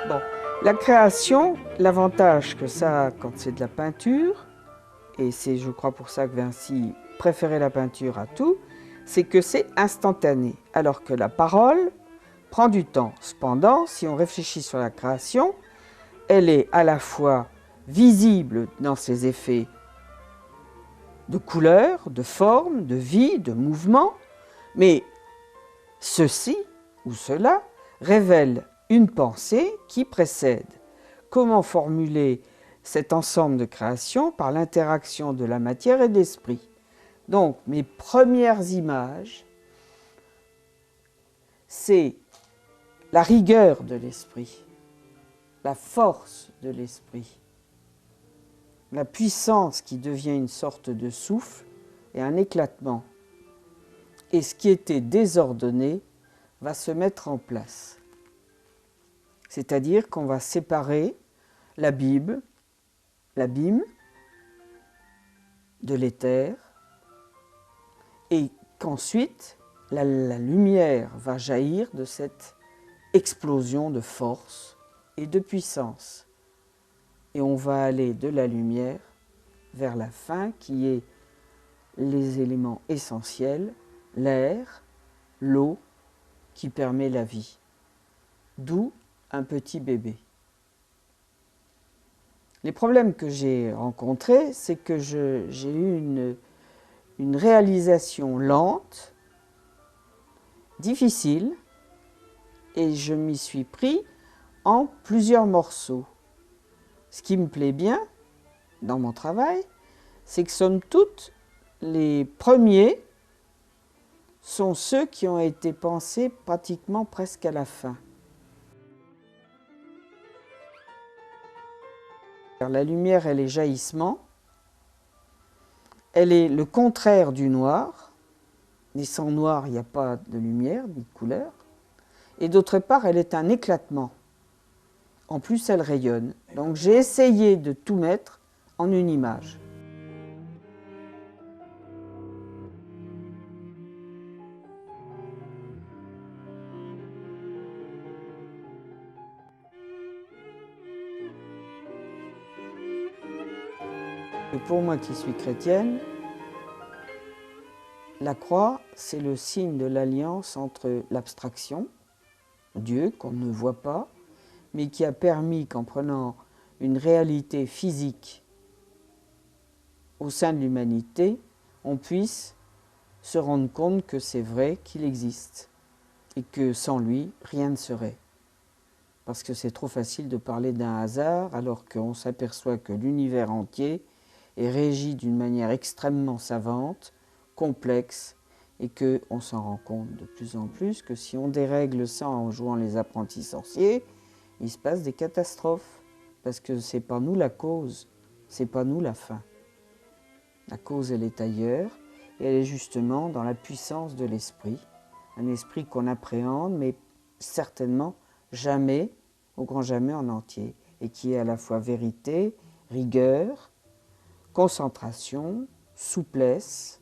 Bon, la création, l'avantage que ça a quand c'est de la peinture, et c'est je crois pour ça que Vinci préférait la peinture à tout, c'est que c'est instantané, alors que la parole prend du temps. Cependant, si on réfléchit sur la création, elle est à la fois visible dans ses effets de couleur, de forme, de vie, de mouvement, mais ceci ou cela révèle une pensée qui précède. Comment formuler cet ensemble de créations par l'interaction de la matière et de l'esprit? Donc, mes premières images, c'est la rigueur de l'esprit, la force de l'esprit, la puissance qui devient une sorte de souffle et un éclatement. Et ce qui était désordonné va se mettre en place. C'est-à-dire qu'on va séparer l'abîme de l'éther, et qu'ensuite la lumière va jaillir de cette explosion de force et de puissance. Et on va aller de la lumière vers la fin qui est les éléments essentiels, l'air, l'eau qui permet la vie. D'où un petit bébé. Les problèmes que j'ai rencontrés, c'est que j'ai eu une réalisation lente, difficile, et je m'y suis pris en plusieurs morceaux. Ce qui me plaît bien dans mon travail, c'est que somme toute, les premiers sont ceux qui ont été pensés pratiquement presque à la fin. La lumière, elle est jaillissement, elle est le contraire du noir, et sans noir, il n'y a pas de lumière, ni de couleur, et d'autre part, elle est un éclatement. En plus, elle rayonne. Donc j'ai essayé de tout mettre en une image. Et pour moi qui suis chrétienne, la croix, c'est le signe de l'alliance entre l'abstraction, Dieu, qu'on ne voit pas, mais qui a permis qu'en prenant une réalité physique au sein de l'humanité, on puisse se rendre compte que c'est vrai qu'il existe et que sans lui, rien ne serait. Parce que c'est trop facile de parler d'un hasard alors qu'on s'aperçoit que l'univers entier est régi d'une manière extrêmement savante, complexe, et qu'on s'en rend compte de plus en plus que si on dérègle ça en jouant les apprentis sorciers, il se passe des catastrophes. Parce que c'est pas nous la cause, c'est pas nous la fin. La cause, elle est ailleurs, et elle est justement dans la puissance de l'esprit. Un esprit qu'on appréhende, mais certainement jamais, au grand jamais en entier, et qui est à la fois vérité, rigueur, concentration, souplesse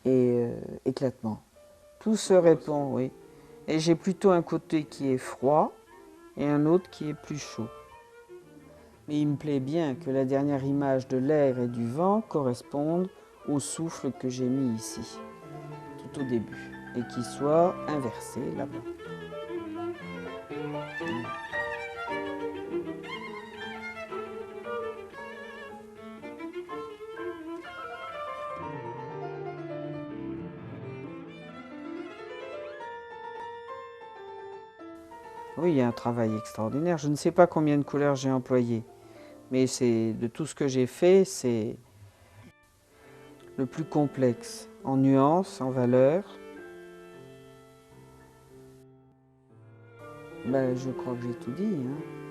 et éclatement. Tout se répond, oui. Et j'ai plutôt un côté qui est froid et un autre qui est plus chaud. Mais il me plaît bien que la dernière image de l'air et du vent corresponde au souffle que j'ai mis ici, tout au début, et qu'il soit inversé là-bas. Oui, il y a un travail extraordinaire. Je ne sais pas combien de couleurs j'ai employées, mais c'est de tout ce que j'ai fait, c'est le plus complexe, en nuances, en valeurs. Ben, je crois que j'ai tout dit, hein.